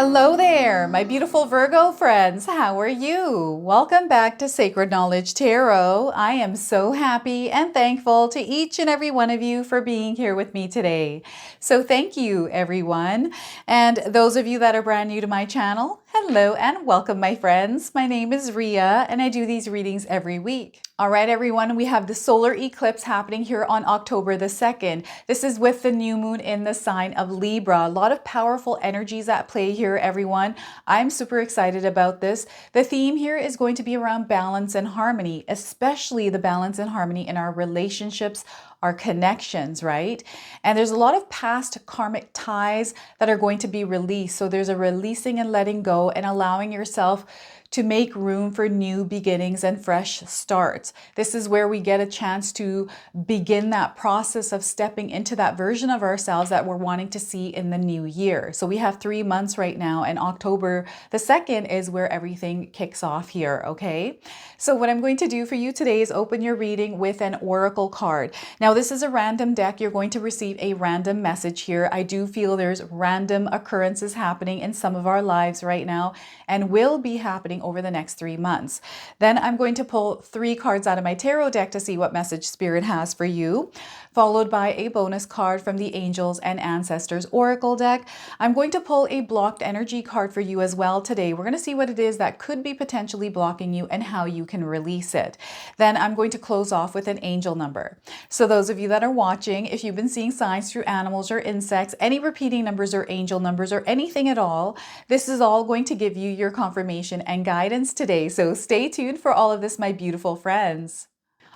Hello there, my beautiful Virgo friends. How are you? Welcome back to Sacred Knowledge Tarot. I am so happy and thankful to each and every one of you for being here with me today. So thank you, everyone. And those of you that are brand new to my channel, hello and welcome, my friends. My name is Ria and I do these readings every week. All right, everyone, we have the solar eclipse happening here on October the 2nd. This is with the new moon in the sign of Libra. A lot of powerful energies at play here, everyone. I'm super excited about this. The theme here is going to be around balance and harmony, especially the balance and harmony in our relationships, our connections, right? And there's a lot of past karmic ties that are going to be released. So there's a releasing and letting go and allowing yourself to make room for new beginnings and fresh starts. This is where we get a chance to begin that process of stepping into that version of ourselves that we're wanting to see in the new year. So we have 3 months right now, and October the 2nd is where everything kicks off here, okay? So what I'm going to do for you today is open your reading with an oracle card. Now, this is a random deck. You're going to receive a random message here. I do feel there's random occurrences happening in some of our lives right now and will be happening over the next 3 months. Then I'm going to pull 3 cards out of my tarot deck to see what message Spirit has for you, followed by a bonus card from the Angels and Ancestors Oracle deck. I'm going to pull a blocked energy card for you as well today. We're going to see what it is that could be potentially blocking you and how you can release it. Then I'm going to close off with an angel number. So those of you that are watching, if you've been seeing signs through animals or insects, any repeating numbers or angel numbers or anything at all, this is all going to give you your confirmation and guidance today. So stay tuned for all of this, my beautiful friends.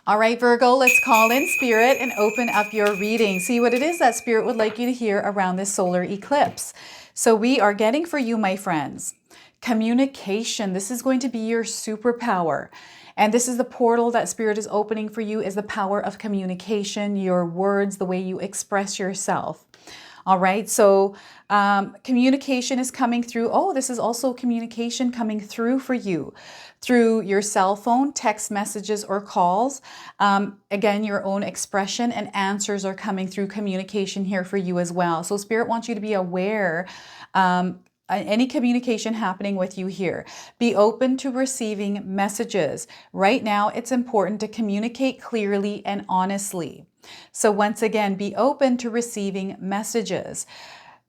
All right, Virgo, let's call in Spirit and open up your reading. See what it is that Spirit would like you to hear around this solar eclipse. So we are getting for you, my friends, communication. This is going to be your superpower. And this is the portal that Spirit is opening for you, is the power of communication, your words, the way you express yourself. All right, so communication is coming through. Oh, this is also communication coming through for you through your cell phone, text messages, or calls. Again, your own expression and answers are coming through communication here for you as well. So Spirit wants you to be aware any communication happening with you here. Be open to receiving messages. Right now, it's important to communicate clearly and honestly. So once again, be open to receiving messages.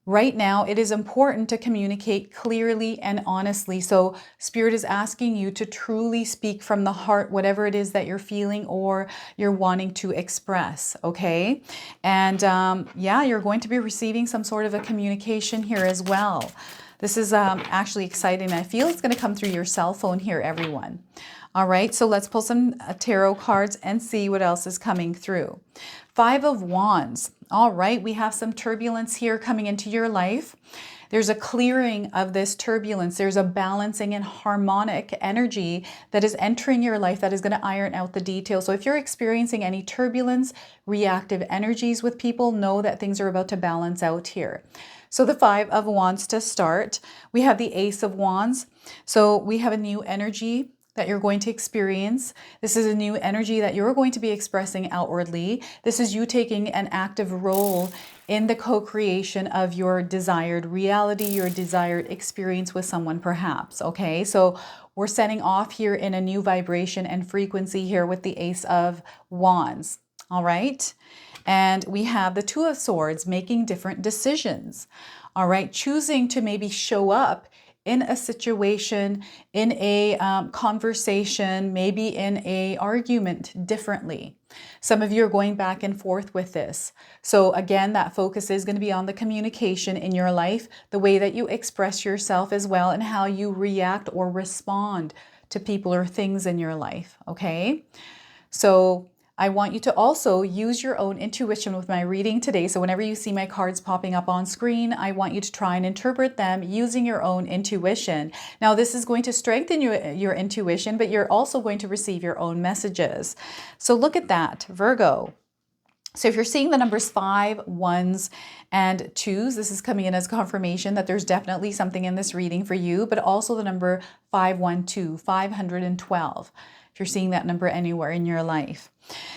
Right now, it is important to communicate clearly and honestly. So Spirit is asking you to truly speak from the heart, whatever it is that you're feeling or you're wanting to express, okay? And yeah, you're going to be receiving some sort of a communication here as well. This is actually exciting. I feel it's going to come through your cell phone here, everyone. All right, so let's pull some tarot cards and see what else is coming through. 5 of Wands. All right, we have some turbulence here coming into your life. There's a clearing of this turbulence. There's a balancing and harmonic energy that is entering your life that is going to iron out the details. So if you're experiencing any turbulence, reactive energies with people, know that things are about to balance out here. So the 5 of Wands to start. We have the Ace of Wands. So we have a new energy that you're going to experience. This is a new energy that you're going to be expressing outwardly. This is you taking an active role in the co-creation of your desired reality, your desired experience with someone perhaps, okay? So we're setting off here in a new vibration and frequency here with the Ace of Wands, all right? And we have the 2 of Swords, making different decisions, all right? Choosing to maybe show up in a situation, in a conversation, maybe in a argument differently. Some of you are going back and forth with this. So again, that focus is going to be on the communication in your life, the way that you express yourself as well, and how you react or respond to people or things in your life, okay? So I want you to also use your own intuition with my reading today. So whenever you see my cards popping up on screen, I want you to try and interpret them using your own intuition. Now, this is going to strengthen your intuition, but you're also going to receive your own messages. So look at that, Virgo. So if you're seeing the numbers 5, 1s, and 2s, this is coming in as confirmation that there's definitely something in this reading for you, but also the number 512, 512. if you're seeing that number anywhere in your life.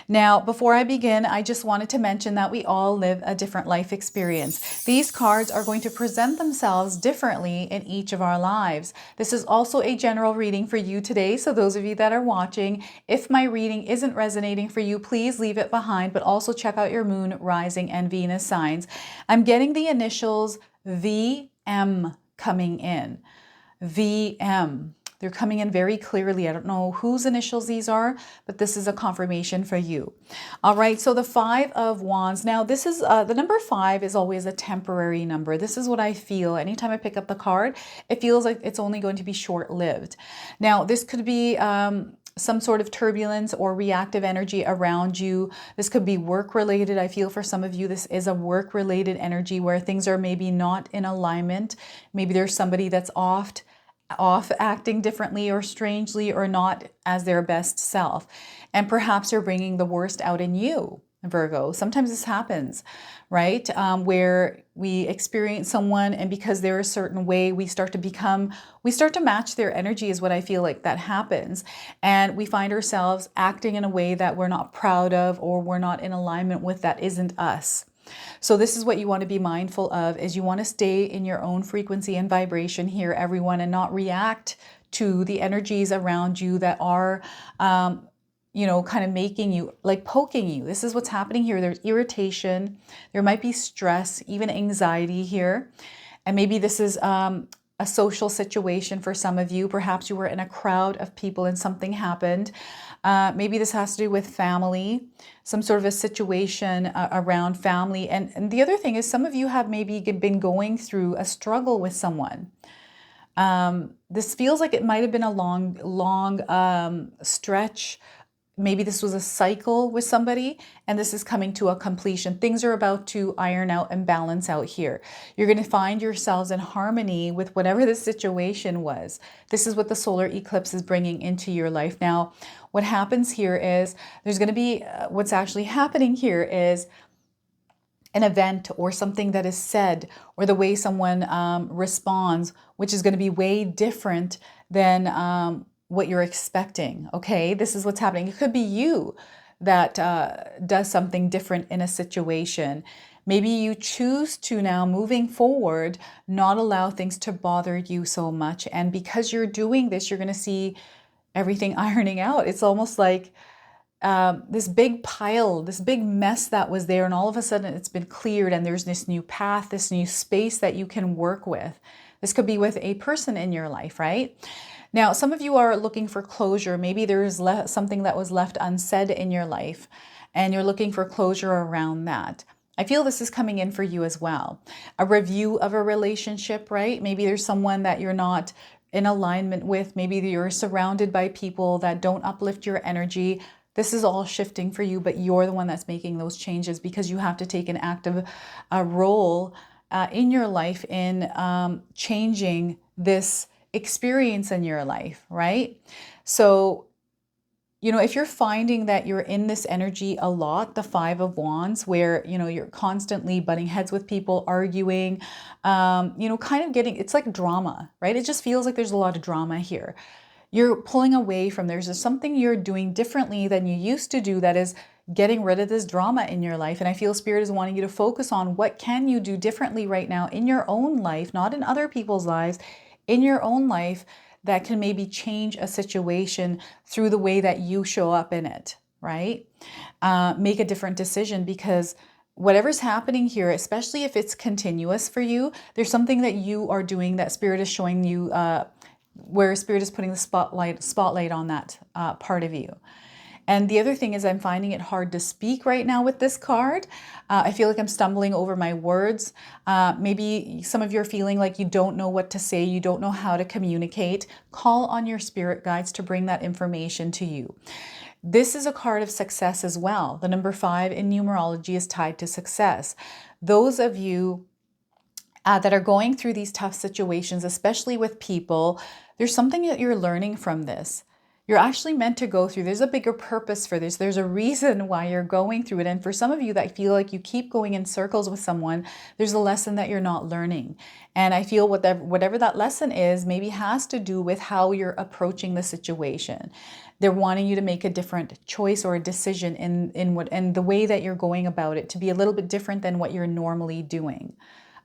Now, before I begin, I just wanted to mention that we all live a different life experience. These cards are going to present themselves differently in each of our lives. This is also a general reading for you today. So those of you that are watching, if my reading isn't resonating for you, please leave it behind, but also check out your moon, rising, and Venus signs. I'm getting the initials VM coming in. VM. They're coming in very clearly. I don't know whose initials these are, but this is a confirmation for you. All right, so the Five of Wands. Now, this is the number 5 is always a temporary number. This is what I feel. Anytime I pick up the card, it feels like it's only going to be short-lived. Now, this could be some sort of turbulence or reactive energy around you. This could be work-related. I feel for some of you, this is a work-related energy where things are maybe not in alignment. Maybe there's somebody that's off acting differently or strangely or not as their best self. And perhaps you're bringing the worst out in you, Virgo. Sometimes this happens, right? Where we experience someone and because they're a certain way, we start to match their energy is what I feel like that happens. And we find ourselves acting in a way that we're not proud of or we're not in alignment with that isn't us. So this is what you want to be mindful of, is you want to stay in your own frequency and vibration here, everyone, and not react to the energies around you that are, kind of making you, like poking you. This is what's happening here. There's irritation. There might be stress, even anxiety here. And maybe this is a social situation for some of you. Perhaps you were in a crowd of people and something happened. Maybe this has to do with family, some sort of a situation around family. And the other thing is some of you have maybe been going through a struggle with someone. This feels like it might have been a long stretch. Maybe this was a cycle with somebody and this is coming to a completion. Things are about to iron out and balance out here. You're going to find yourselves in harmony with whatever the situation was. This is what the solar eclipse is bringing into your life. Now, what happens here is there's going to be, what's actually happening here is an event or something that is said or the way someone responds, which is going to be way different than what you're expecting. Okay, this is what's happening. It could be you that does something different in a situation. Maybe you choose to now, moving forward, not allow things to bother you so much. And because you're doing this, you're going to see everything ironing out. It's almost like this big pile, this big mess that was there, and all of a sudden it's been cleared and there's this new path, this new space that you can work with. This could be with a person in your life, right? Now, some of you are looking for closure. Maybe there's something that was left unsaid in your life and you're looking for closure around that. I feel this is coming in for you as well. A review of a relationship, right? Maybe there's someone that you're not in alignment with. Maybe you're surrounded by people that don't uplift your energy. This is all shifting for you, but you're the one that's making those changes because you have to take an active role in your life in changing this experience in your life, right? So, if you're finding that you're in this energy a lot, the Five of Wands, where, you're constantly butting heads with people, arguing, kind of it's like drama, right? It just feels like there's a lot of drama here. You're pulling away from, there's something you're doing differently than you used to do that is getting rid of this drama in your life. And I feel Spirit is wanting you to focus on what can you do differently right now in your own life, not in other people's lives, in your own life that can maybe change a situation through the way that you show up in it, right? Make a different decision because whatever's happening here, especially if it's continuous for you, there's something that you are doing that Spirit is showing you where Spirit is putting the spotlight on that part of you. And the other thing is I'm finding it hard to speak right now with this card. I feel like I'm stumbling over my words. Maybe some of you are feeling like you don't know what to say, you don't know how to communicate. Call on your spirit guides to bring that information to you. This is a card of success as well. The number 5 in numerology is tied to success. Those of you that are going through these tough situations, especially with people, there's something that you're learning from this. You're actually meant to go through. There's a bigger purpose for this. There's a reason why you're going through it. And for some of you that feel like you keep going in circles with someone, there's a lesson that you're not learning. And I feel whatever that lesson is, maybe has to do with how you're approaching the situation. They're wanting you to make a different choice or a decision in the way that you're going about it, to be a little bit different than what you're normally doing.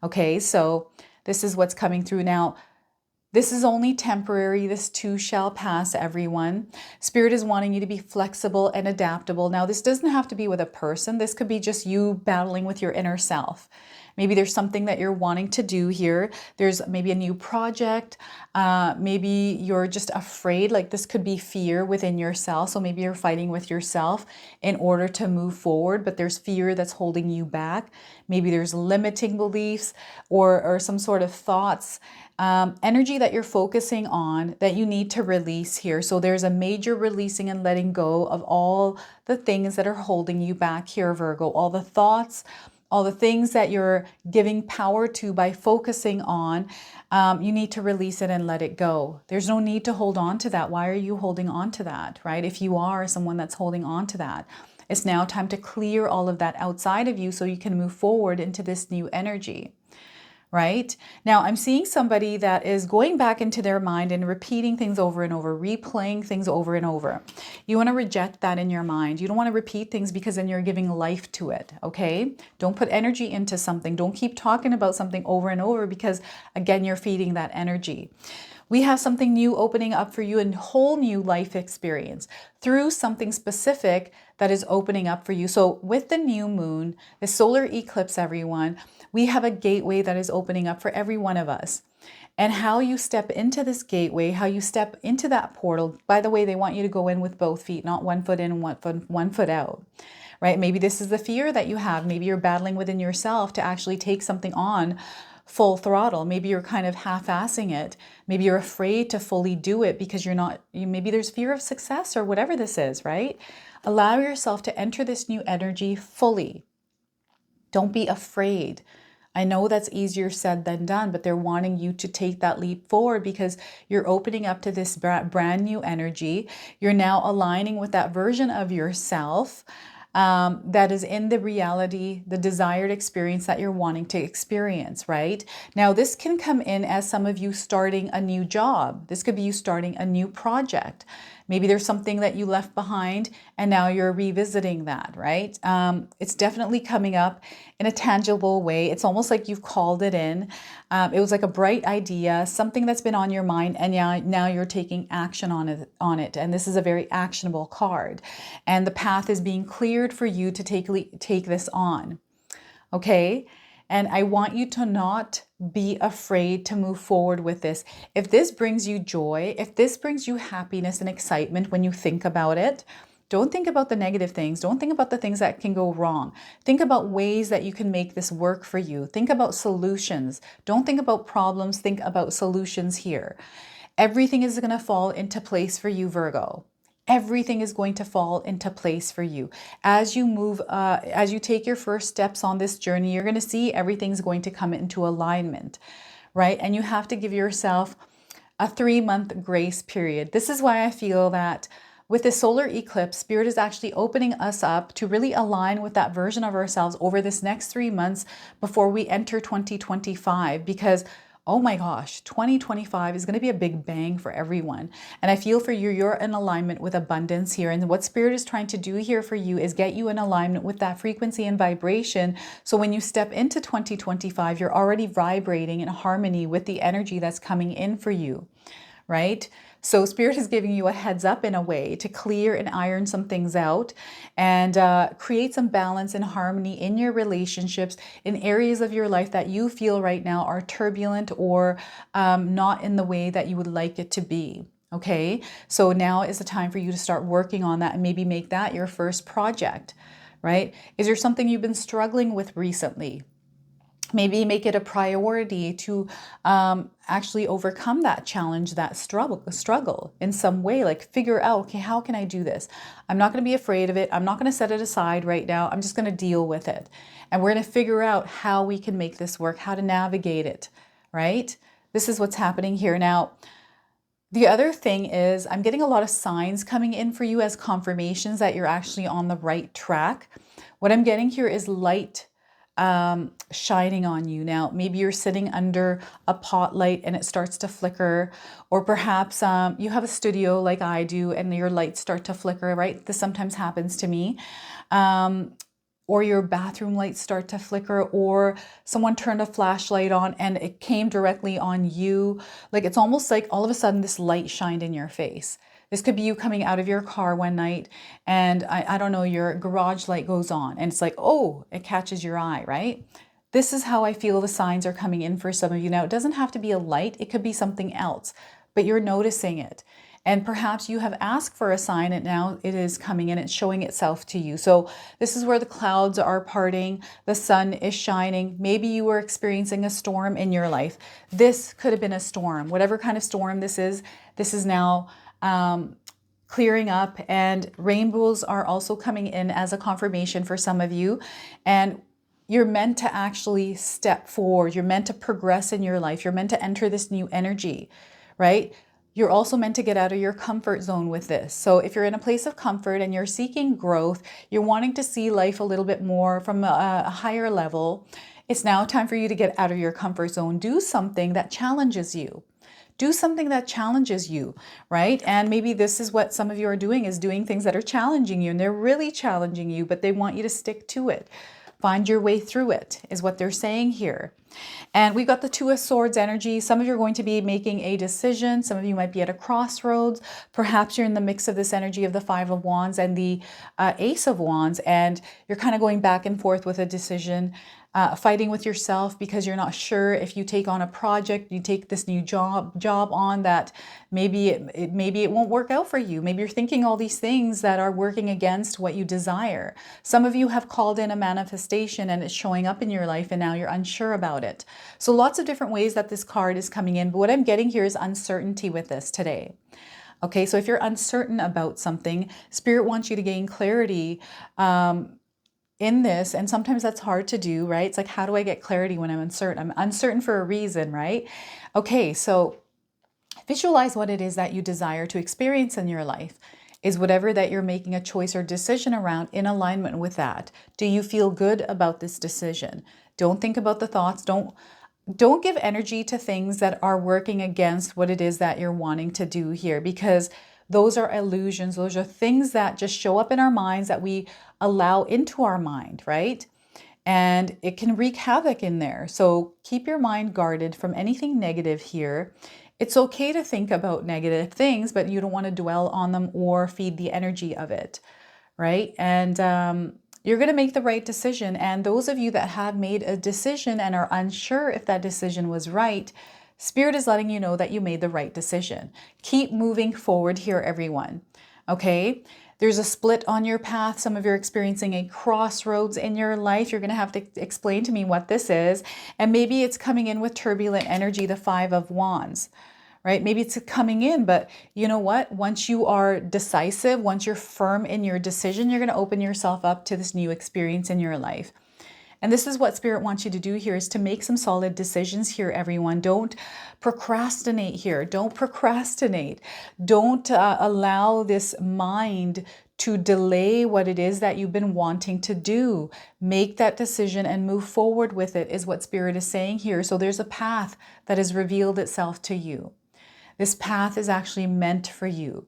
Okay, so this is what's coming through now. This is only temporary. This too shall pass, everyone. Spirit is wanting you to be flexible and adaptable. Now, this doesn't have to be with a person. This could be just you battling with your inner self. Maybe there's something that you're wanting to do here. There's maybe a new project. Maybe you're just afraid. Like, this could be fear within yourself. So maybe you're fighting with yourself in order to move forward, but there's fear that's holding you back. Maybe there's limiting beliefs or some sort of thoughts, energy that you're focusing on that you need to release here. So there's a major releasing and letting go of all the things that are holding you back here, Virgo. All the thoughts, all the things that you're giving power to by focusing on, you need to release it and let it go. There's no need to hold on to that. Why are you holding on to that, right? If you are someone that's holding on to that, it's now time to clear all of that outside of you so you can move forward into this new energy. Right? Now, I'm seeing somebody that is going back into their mind and repeating things over and over, replaying things over and over. You want to reject that in your mind. You don't want to repeat things because then you're giving life to it, okay? Don't put energy into something. Don't keep talking about something over and over because, again, you're feeding that energy. We have something new opening up for you, a whole new life experience through something specific that is opening up for you. So with the new moon, the solar eclipse, everyone, we have a gateway that is opening up for every one of us. And how you step into this gateway, how you step into that portal, by the way, they want you to go in with both feet, not one foot in and one foot out. Right? Maybe this is the fear that you have. Maybe you're battling within yourself to actually take something on full throttle. Maybe you're kind of half-assing it. Maybe you're afraid to fully do it because maybe there's fear of success or whatever this is, right? Allow yourself to enter this new energy fully. Don't be afraid. I know that's easier said than done, but they're wanting you to take that leap forward because you're opening up to this brand new energy. You're now aligning with that version of yourself that is in the reality, the desired experience that you're wanting to experience, right? Now, this can come in as some of you starting a new job. This could be you starting a new project. Maybe there's something that you left behind and now you're revisiting that, right? It's definitely coming up in a tangible way. It's almost like you've called it in. It was like a bright idea, something that's been on your mind, and now you're taking action on it. And this is a very actionable card. And the path is being cleared for you to take this on. Okay? And I want you to not be afraid to move forward with this. If this brings you joy, if this brings you happiness and excitement when you think about it, don't think about the negative things. Don't think about the things that can go wrong. Think about ways that you can make this work for you. Think about solutions. Don't think about problems. Think about solutions here. Everything is going to fall into place for you, Virgo. Everything is going to fall into place for you. As you move, as you take your first steps on this journey, you're going to see everything's going to come into alignment, right? And you have to give yourself a 3-month grace period. This is why I feel that with the solar eclipse, Spirit is actually opening us up to really align with that version of ourselves over this next 3 months before we enter 2025, because oh my gosh, 2025 is going to be a big bang for everyone. And I feel for you, you're in alignment with abundance here. And what Spirit is trying to do here for you is get you in alignment with that frequency and vibration. So when you step into 2025, you're already vibrating in harmony with the energy that's coming in for you, right? So Spirit is giving you a heads up in a way to clear and iron some things out and create some balance and harmony in your relationships, in areas of your life that you feel right now are turbulent or not in the way that you would like it to be. Okay, so now is the time for you to start working on that and maybe make that your first project, right? Is there something you've been struggling with recently? Maybe make it a priority to actually overcome that challenge, that struggle in some way. Like figure out, okay, how can I do this? I'm not going to be afraid of it. I'm not going to set it aside right now. I'm just going to deal with it. And we're going to figure out how we can make this work, how to navigate it, right? This is what's happening here. Now, The other thing is I'm getting a lot of signs coming in for you as confirmations that you're actually on the right track. What I'm getting here is light shining on you. Now, maybe you're sitting under a pot light and it starts to flicker, or perhaps you have a studio like I do and your lights start to flicker, right? This sometimes happens to me. Or your bathroom lights start to flicker, or someone turned a flashlight on and it came directly on you. Like it's almost like all of a sudden this light shined in your face. This could be you coming out of your car one night and I don't know, your garage light goes on and it's like, oh, it catches your eye, right? This is how I feel the signs are coming in for some of you. Now, it doesn't have to be a light, it could be something else, but you're noticing it. And perhaps you have asked for a sign and now it is coming and it's showing itself to you. So this is where the clouds are parting, the sun is shining. Maybe you were experiencing a storm in your life. This could have been a storm. Whatever kind of storm this is now clearing up, and rainbows are also coming in as a confirmation for some of you. And you're meant to actually step forward. You're meant to progress in your life. You're meant to enter this new energy, right? You're also meant to get out of your comfort zone with this. So if you're in a place of comfort and you're seeking growth, you're wanting to see life a little bit more from a higher level, it's now time for you to get out of your comfort zone. Do something that challenges you. Do something that challenges you, right? And maybe this is what some of you are doing, is doing things that are challenging you, and they're really challenging you, but they want you to stick to it. Find your way through it, is what they're saying here. And we've got the Two of Swords energy. Some of you are going to be making a decision. Some of you might be at a crossroads. Perhaps you're in the mix of this energy of the Five of Wands and the Ace of Wands, and you're kind of going back and forth with a decision, fighting with yourself because you're not sure if you take on a project, you take this new job on, that maybe it won't work out for you. Maybe you're thinking all these things that are working against what you desire. Some of you have called in a manifestation and it's showing up in your life and now you're unsure about it. So lots of different ways that this card is coming in, but what I'm getting here is uncertainty with this today. Okay, so if you're uncertain about something, Spirit wants you to gain clarity in this, and sometimes that's hard to do, right? It's like, how do I get clarity when I'm uncertain? I'm uncertain for a reason, right? Okay, so visualize what it is that you desire to experience in your life. Is whatever that you're making a choice or decision around in alignment with that? Do you feel good about this decision? Don't think about the thoughts. Don't give energy to things that are working against what it is that you're wanting to do here, because those are illusions. Those are things that just show up in our minds that we allow into our mind, right? And it can wreak havoc in there. So keep your mind guarded from anything negative here. It's okay to think about negative things, but you don't want to dwell on them or feed the energy of it, right? And you're going to make the right decision. And those of you that have made a decision and are unsure if that decision was right, Spirit is letting you know that you made the right decision. Keep moving forward here, everyone. Okay? There's a split on your path. Some of you are experiencing a crossroads in your life. You're going to have to explain to me what this is. And maybe it's coming in with turbulent energy, the Five of Wands, right? Maybe it's coming in, but you know what? Once you are decisive, once you're firm in your decision, you're going to open yourself up to this new experience in your life. And this is what Spirit wants you to do here, is to make some solid decisions here, everyone. Don't procrastinate here. Don't procrastinate. Don't allow this mind to delay what it is that you've been wanting to do. Make that decision and move forward with it, is what Spirit is saying here. So there's a path that has revealed itself to you. This path is actually meant for you,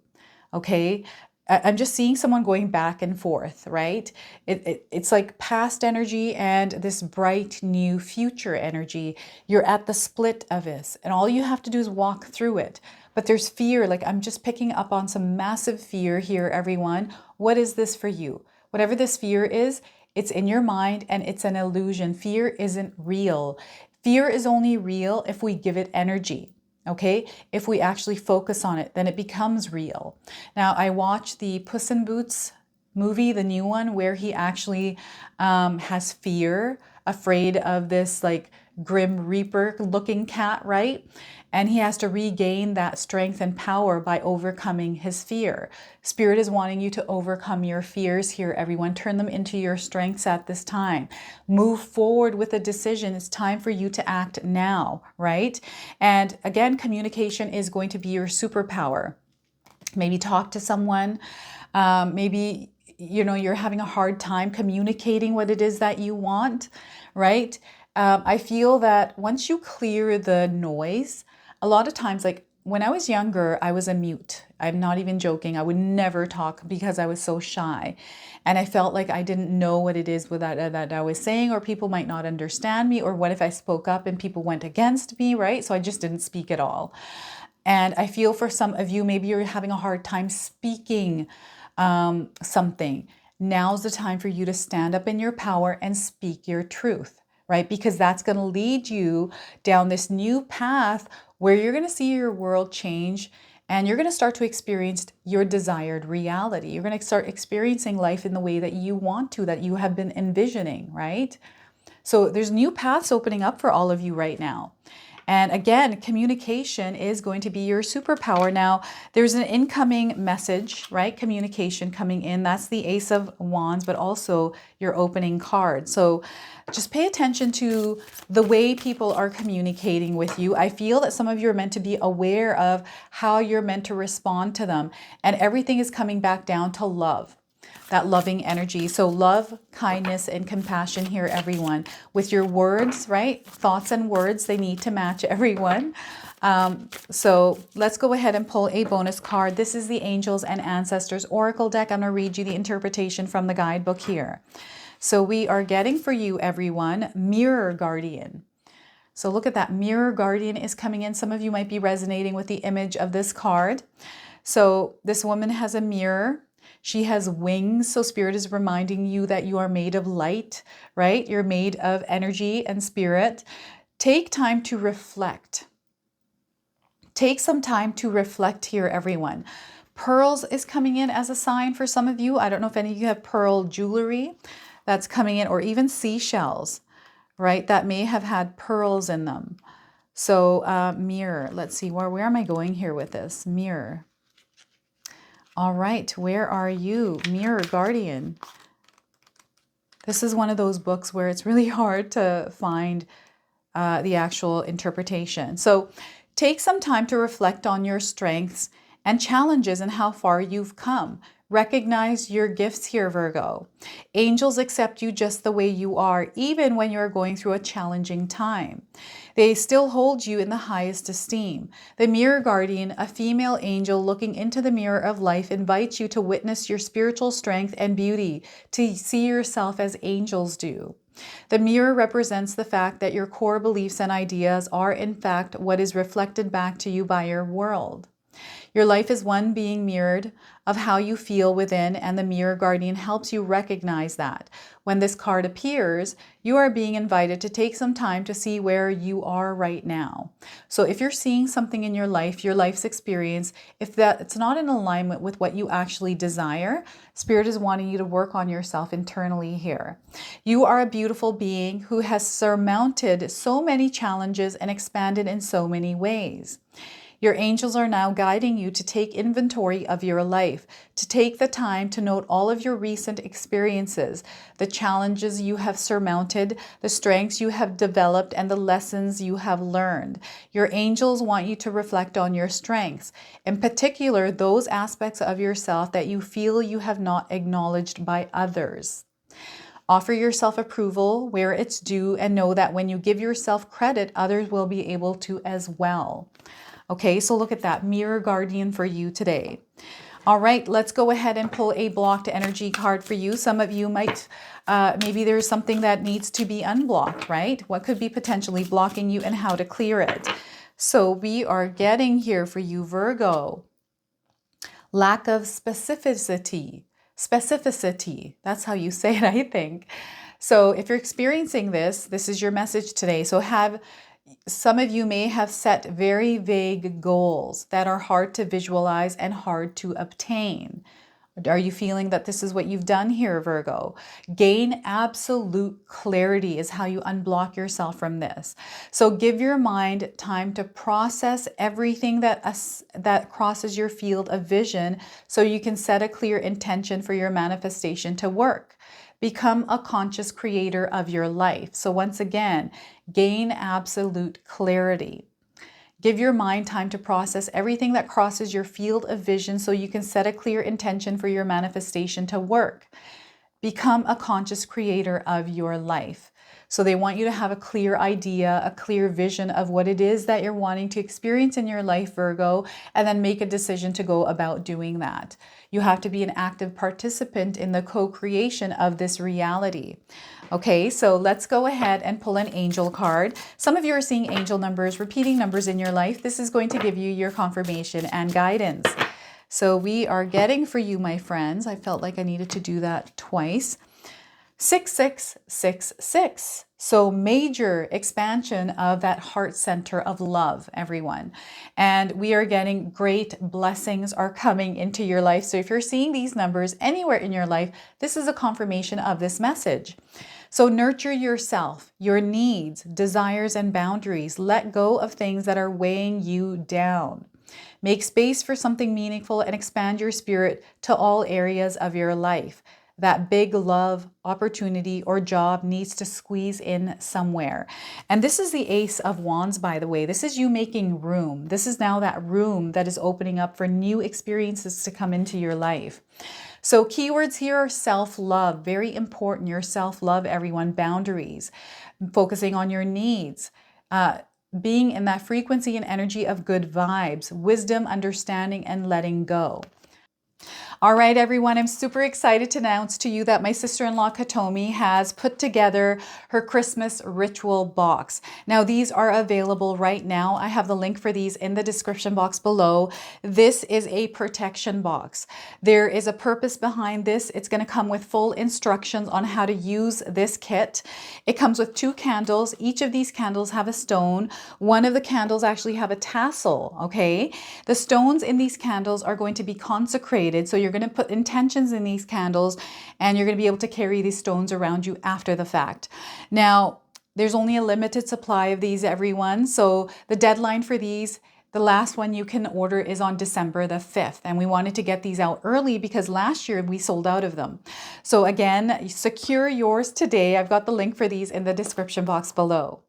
okay? I'm just seeing someone going back and forth, right? It's like past energy and this bright new future energy. You're at the split of this, and all you have to do is walk through it. But there's fear, like I'm just picking up on some massive fear here, everyone. What is this for you? Whatever this fear is, it's in your mind and it's an illusion. Fear isn't real. Fear is only real if we give it energy. Okay, if we actually focus on it, then it becomes real. Now, I watched the Puss in Boots movie, the new one, where he actually has fear, afraid of this like grim reaper looking cat, right? And he has to regain that strength and power by overcoming his fear. Spirit is wanting you to overcome your fears here, everyone. Turn them into your strengths at this time. Move forward with a decision. It's time for you to act now, right? And again, communication is going to be your superpower. Maybe talk to someone. Maybe you're having a hard time communicating what it is that you want, right? I feel that once you clear the noise, a lot of times, like when I was younger, I was a mute. I'm not even joking. I would never talk because I was so shy. And I felt like I didn't know what it is that I was saying, or people might not understand me, or what if I spoke up and people went against me, right? So I just didn't speak at all. And I feel for some of you, maybe you're having a hard time speaking something. Now's the time for you to stand up in your power and speak your truth, right? Because that's going to lead you down this new path where you're going to see your world change and you're going to start to experience your desired reality. You're going to start experiencing life in the way that you want to, that you have been envisioning, right? So there's new paths opening up for all of you right now. And again, communication is going to be your superpower. Now, there's an incoming message, right? Communication coming in. That's the Ace of Wands, but also your opening card. So just pay attention to the way people are communicating with you. I feel that some of you are meant to be aware of how you're meant to respond to them. And everything is coming back down to love. That loving energy. So love, kindness, and compassion here, everyone. With your words, right? Thoughts and words, they need to match, everyone. So let's go ahead and pull a bonus card. This is the Angels and Ancestors Oracle deck. I'm going to read you the interpretation from the guidebook here. So we are getting for you, everyone, Mirror Guardian. So look at that. Mirror Guardian is coming in. Some of you might be resonating with the image of this card. So this woman has a mirror. She has wings, so Spirit is reminding you that you are made of light, right? You're made of energy and spirit. Take time to reflect. Take some time to reflect here, everyone. Pearls is coming in as a sign for some of you. I don't know if any of you have pearl jewelry that's coming in, or even seashells, right? That may have had pearls in them. So mirror, let's see, where am I going here with this? Mirror. All right, where are you? Mirror Guardian. This is one of those books where it's really hard to find the actual interpretation. So take some time to reflect on your strengths and challenges and how far you've come. Recognize your gifts here, Virgo. Angels accept you just the way you are, even when you're going through a challenging time. They still hold you in the highest esteem. The Mirror Guardian, a female angel looking into the mirror of life, invites you to witness your spiritual strength and beauty, to see yourself as angels do. The mirror represents the fact that your core beliefs and ideas are, in fact, what is reflected back to you by your world. Your life is one being mirrored of how you feel within, and the Mirror Guardian helps you recognize that. When this card appears, you are being invited to take some time to see where you are right now. So if you're seeing something in your life's experience, if that it's not in alignment with what you actually desire, Spirit is wanting you to work on yourself internally here. You are a beautiful being who has surmounted so many challenges and expanded in so many ways. Your angels are now guiding you to take inventory of your life, to take the time to note all of your recent experiences, the challenges you have surmounted, the strengths you have developed, and the lessons you have learned. Your angels want you to reflect on your strengths, in particular, those aspects of yourself that you feel you have not acknowledged by others. Offer yourself approval where it's due, and know that when you give yourself credit, others will be able to as well. Okay, so look at that Mirror Guardian for you today. All right, let's go ahead and pull a blocked energy card for you. Some of you might, maybe there's something that needs to be unblocked, right? What could be potentially blocking you and how to clear it? So we are getting here for you, Virgo. Lack of specificity. Specificity, that's how you say it, I think. So if you're experiencing this, this is your message today. So some of you may have set very vague goals that are hard to visualize and hard to obtain. Are you feeling that this is what you've done here, Virgo? Gain absolute clarity is how you unblock yourself from this. So give your mind time to process everything that crosses your field of vision so you can set a clear intention for your manifestation to work. Become a conscious creator of your life. So once again, gain absolute clarity. Give your mind time to process everything that crosses your field of vision so you can set a clear intention for your manifestation to work. Become a conscious creator of your life. So they want you to have a clear idea, a clear vision of what it is that you're wanting to experience in your life, Virgo, and then make a decision to go about doing that. You have to be an active participant in the co-creation of this reality. Okay, so let's go ahead and pull an angel card. Some of you are seeing angel numbers, repeating numbers in your life. This is going to give you your confirmation and guidance. So we are getting for you, my friends, I felt like I needed to do that twice. 6666. So major expansion of that heart center of love, everyone. And we are getting great blessings are coming into your life. So if you're seeing these numbers anywhere in your life, this is a confirmation of this message. So nurture yourself, your needs, desires, and boundaries. Let go of things that are weighing you down. Make space for something meaningful and expand your spirit to all areas of your life. That big love, opportunity, or job needs to squeeze in somewhere. And this is the Ace of Wands, by the way. This is you making room. This is now that room that is opening up for new experiences to come into your life. So keywords here are self-love, very important. Your self-love, everyone. Boundaries, focusing on your needs, being in that frequency and energy of good vibes, wisdom, understanding, and letting go. All right, everyone, I'm super excited to announce to you that my sister-in-law Katomi has put together her Christmas ritual box. Now, these are available right now. I have the link for these in the description box below. This is a protection box. There is a purpose behind this. It's going to come with full instructions on how to use this kit. It comes with 2 candles. Each of these candles have a stone. One of the candles actually have a tassel, okay? The stones in these candles are going to be consecrated, so you're going to put intentions in these candles and you're going to be able to carry these stones around you after the fact. Now, there's only a limited supply of these, everyone. So the deadline for these, the last one you can order is on December the 5th. And we wanted to get these out early because last year we sold out of them. So again, secure yours today. I've got the link for these in the description box below.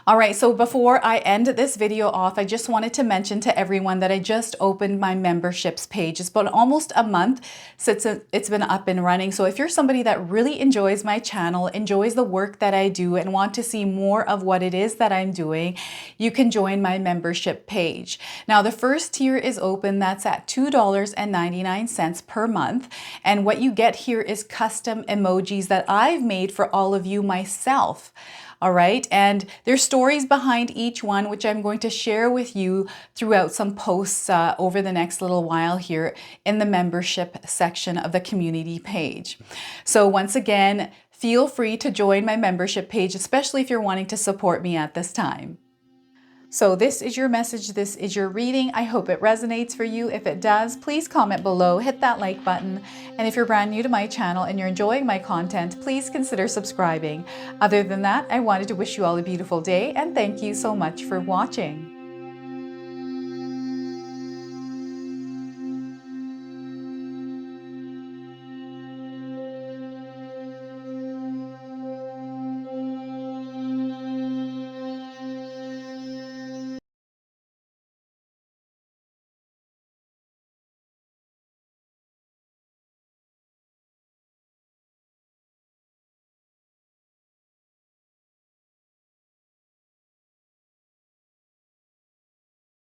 All right, so before I end this video off, I just wanted to mention to everyone that I just opened my memberships page. It's been almost a month since it's been up and running. So if you're somebody that really enjoys my channel, enjoys the work that I do, and want to see more of what it is that I'm doing, you can join my membership page. Now, the first tier is open. That's at $2.99 per month. And what you get here is custom emojis that I've made for all of you myself. All right, and there's stories behind each one, which I'm going to share with you throughout some posts over the next little while here in the membership section of the community page. So once again, feel free to join my membership page, especially if you're wanting to support me at this time. So this is your message. This is your reading. I hope it resonates for you. If it does, please comment below, hit that like button. And if you're brand new to my channel and you're enjoying my content, please consider subscribing. Other than that, I wanted to wish you all a beautiful day and thank you so much for watching.